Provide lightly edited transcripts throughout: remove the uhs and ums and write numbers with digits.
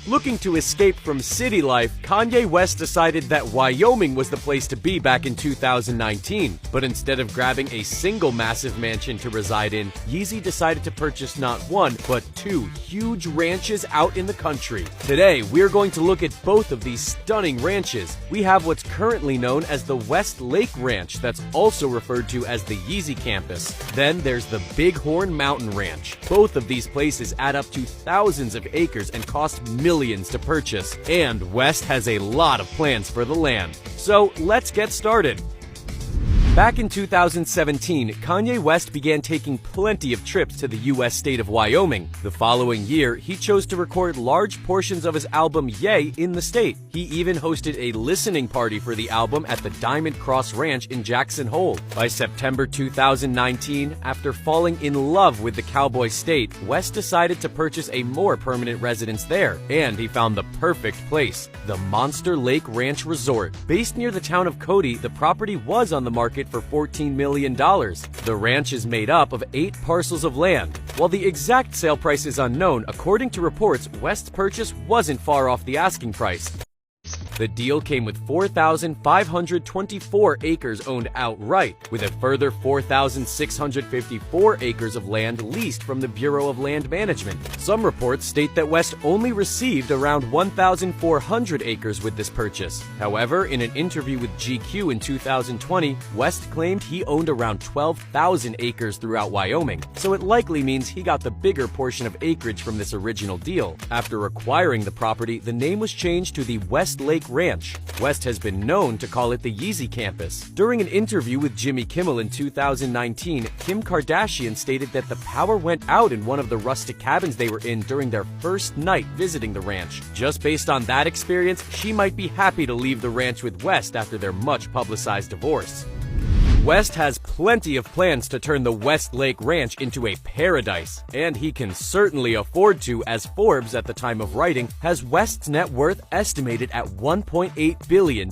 Looking to escape from city life, Kanye West decided that Wyoming was the place to be back in 2019. But instead of grabbing a single massive mansion to reside in, Yeezy decided to purchase not one, but two huge ranches out in the country. Today, we're going to look at both of these stunning ranches. We have what's currently known as the West Lake Ranch, that's also referred to as the Yeezy Campus. Then there's the Bighorn Mountain Ranch. Both of these places add up to thousands of acres and cost millions to purchase, and West has a lot of plans for the land. So let's get started. Back in 2017, Kanye West began taking plenty of trips to the U.S. state of Wyoming. The following year, he chose to record large portions of his album Ye in the state. He even hosted a listening party for the album at the Diamond Cross Ranch in Jackson Hole. By September 2019, after falling in love with the cowboy state, West decided to purchase a more permanent residence there, and he found the perfect place, the Monster Lake Ranch Resort. Based near the town of Cody, the property was on the market for $14 million. The ranch is made up of 8 parcels of land. While the exact sale price is unknown, according to reports, West's purchase wasn't far off the asking price. The deal came with 4,524 acres owned outright, with a further 4,654 acres of land leased from the Bureau of Land Management. Some reports state that West only received around 1,400 acres with this purchase. However, in an interview with GQ in 2020, West claimed he owned around 12,000 acres throughout Wyoming, so it likely means he got the bigger portion of acreage from this original deal. After acquiring the property, the name was changed to the West Lake Ranch. West has been known to call it the Yeezy Campus. During an interview with Jimmy Kimmel in 2019, Kim Kardashian stated that the power went out in one of the rustic cabins they were in during their first night visiting the ranch. Just based on that experience, she might be happy to leave the ranch with West after their much-publicized divorce. West has plenty of plans to turn the West Lake Ranch into a paradise, and he can certainly afford to, as Forbes, at the time of writing, has West's net worth estimated at $1.8 billion.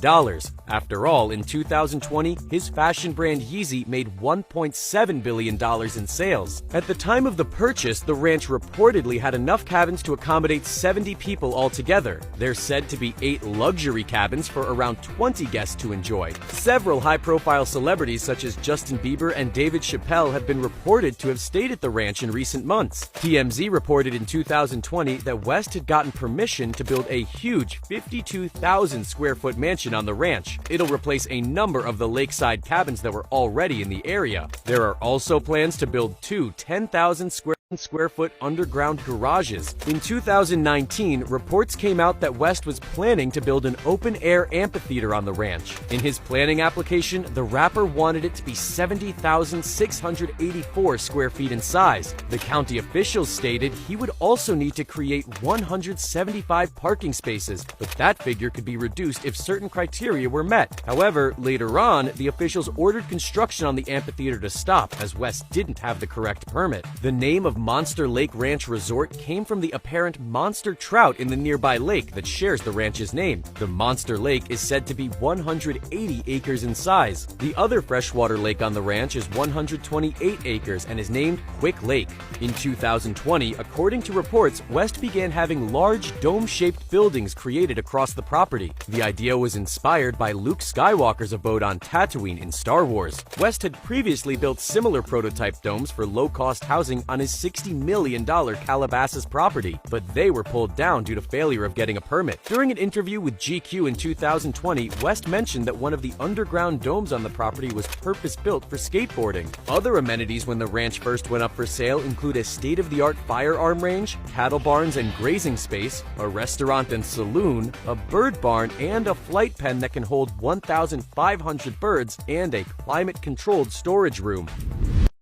After all, in 2020, his fashion brand Yeezy made $1.7 billion in sales. At the time of the purchase, the ranch reportedly had enough cabins to accommodate 70 people altogether. There's said to be 8 luxury cabins for around 20 guests to enjoy. Several high-profile celebrities such as Justin Bieber and David Chappelle have been reported to have stayed at the ranch in recent months. TMZ reported in 2020 that West had gotten permission to build a huge 52,000 square foot mansion on the ranch. It'll replace a number of the lakeside cabins that were already in the area. There are also plans to build 2 10,000 square foot underground garages. In 2019, reports came out that West was planning to build an open-air amphitheater on the ranch. In his planning application, the rapper wanted it to be 70,684 square feet in size. The county officials stated he would also need to create 175 parking spaces, but that figure could be reduced if certain criteria were met. However, later on, the officials ordered construction on the amphitheater to stop, as West didn't have the correct permit. The name of Monster Lake Ranch Resort came from the apparent monster trout in the nearby lake that shares the ranch's name. The Monster Lake is said to be 180 acres in size. The other freshwater lake on the ranch is 128 acres and is named Quick Lake. In 2020, according to reports, West began having large dome-shaped buildings created across the property. The idea was inspired by Luke Skywalker's abode on Tatooine in Star Wars. West had previously built similar prototype domes for low-cost housing on his $60 million Calabasas property, but they were pulled down due to failure of getting a permit. During an interview with GQ in 2020, West mentioned that one of the underground domes on the property was purpose-built for skateboarding. Other amenities when the ranch first went up for sale include a state-of-the-art firearm range, cattle barns and grazing space, a restaurant and saloon, a bird barn, and a flight pen that can hold 1,500 birds, and a climate-controlled storage room.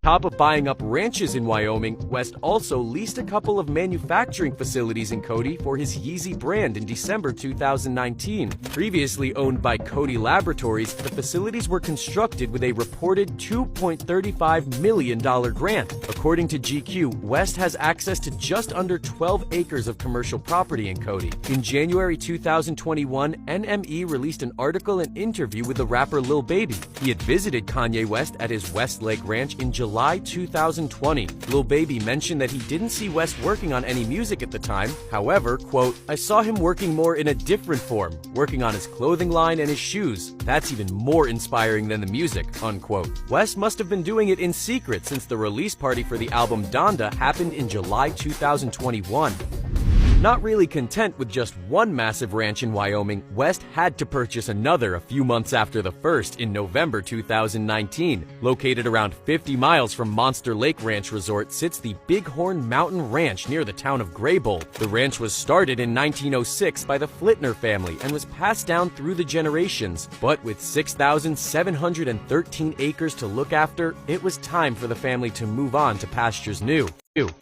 On top of buying up ranches in Wyoming, West also leased a couple of manufacturing facilities in Cody for his Yeezy brand in December 2019. Previously owned by Cody Laboratories, the facilities were constructed with a reported $2.35 million grant. According to GQ, West has access to just under 12 acres of commercial property in Cody. In January 2021, NME released an article and interview with the rapper Lil Baby. He had visited Kanye West at his West Lake Ranch in July July 2020. Lil Baby mentioned that he didn't see West working on any music at the time. However, quote, "I saw him working more in a different form, working on his clothing line and his shoes. That's even more inspiring than the music," unquote. West must have been doing it in secret since the release party for the album Donda happened in July 2021. Not really content with just one massive ranch in Wyoming, West had to purchase another a few months after the first in November 2019. Located around 50 miles from Monster Lake Ranch Resort sits the Bighorn Mountain Ranch near the town of Graybull. The ranch was started in 1906 by the Flitner family and was passed down through the generations. But with 6,713 acres to look after, it was time for the family to move on to pastures new.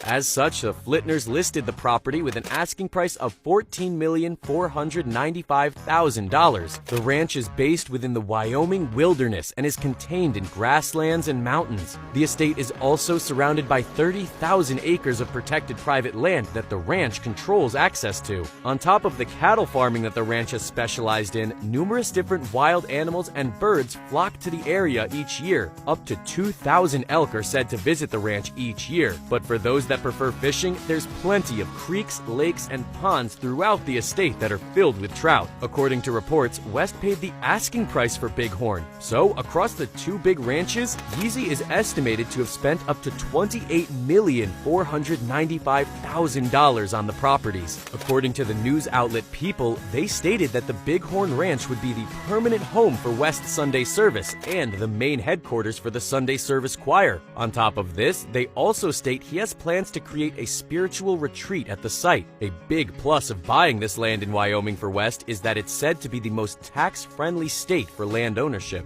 As such, the Flitners listed the property with an asking price of $14,495,000. The ranch is based within the Wyoming wilderness and is contained in grasslands and mountains. The estate is also surrounded by 30,000 acres of protected private land that the ranch controls access to. On top of the cattle farming that the ranch has specialized in, numerous different wild animals and birds flock to the area each year. Up to 2,000 elk are said to visit the ranch each year, but for those that prefer fishing, there's plenty of creeks, lakes, and ponds throughout the estate that are filled with trout. According to reports, West paid the asking price for Bighorn. So, across the two big ranches, Yeezy is estimated to have spent up to $28,495,000 on the properties. According to the news outlet People, they stated that the Bighorn Ranch would be the permanent home for West's Sunday service and the main headquarters for the Sunday service choir. On top of this, they also state he has plans to create a spiritual retreat at the site. A big plus of buying this land in Wyoming for West is that it's said to be the most tax-friendly state for land ownership.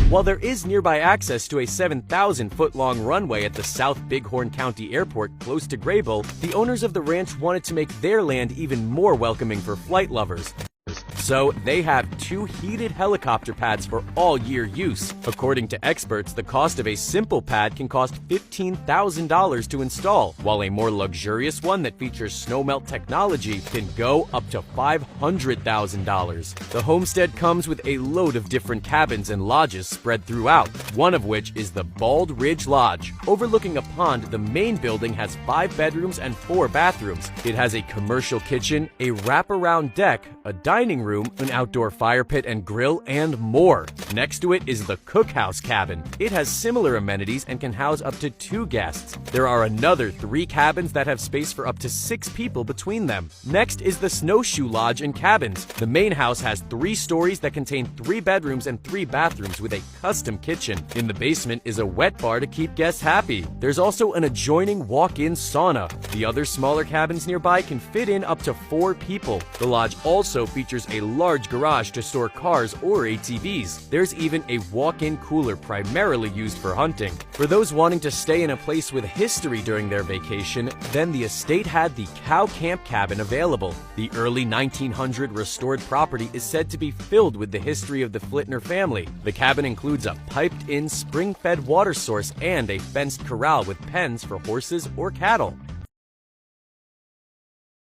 While there is nearby access to a 7,000-foot-long runway at the South Bighorn County Airport close to Graybull, the owners of the ranch wanted to make their land even more welcoming for flight lovers. So, they have 2 heated helicopter pads for all-year use. According to experts, the cost of a simple pad can cost $15,000 to install, while a more luxurious one that features snowmelt technology can go up to $500,000. The homestead comes with a load of different cabins and lodges spread throughout, one of which is the Bald Ridge Lodge. Overlooking a pond, the main building has 5 bedrooms and 4 bathrooms. It has a commercial kitchen, a wraparound deck, a dining room, an outdoor fire pit and grill, and more. Next to it is the Cookhouse Cabin. It has similar amenities and can house up to 2 guests. There are another 3 cabins that have space for up to 6 people between them. Next is the Snowshoe Lodge and Cabins. The main house has 3 stories that contain 3 bedrooms and 3 bathrooms with a custom kitchen. In the basement is a wet bar to keep guests happy. There's also an adjoining walk-in sauna. The other smaller cabins nearby can fit in up to 4 people. The lodge also features a large garage to store cars or ATVs. There's even a walk-in cooler primarily used for hunting. For those wanting to stay in a place with history during their vacation, then the estate had the Cow Camp Cabin available. The early 1900 restored property is said to be filled with the history of the Flitner family. The cabin includes a piped-in spring-fed water source and a fenced corral with pens for horses or cattle.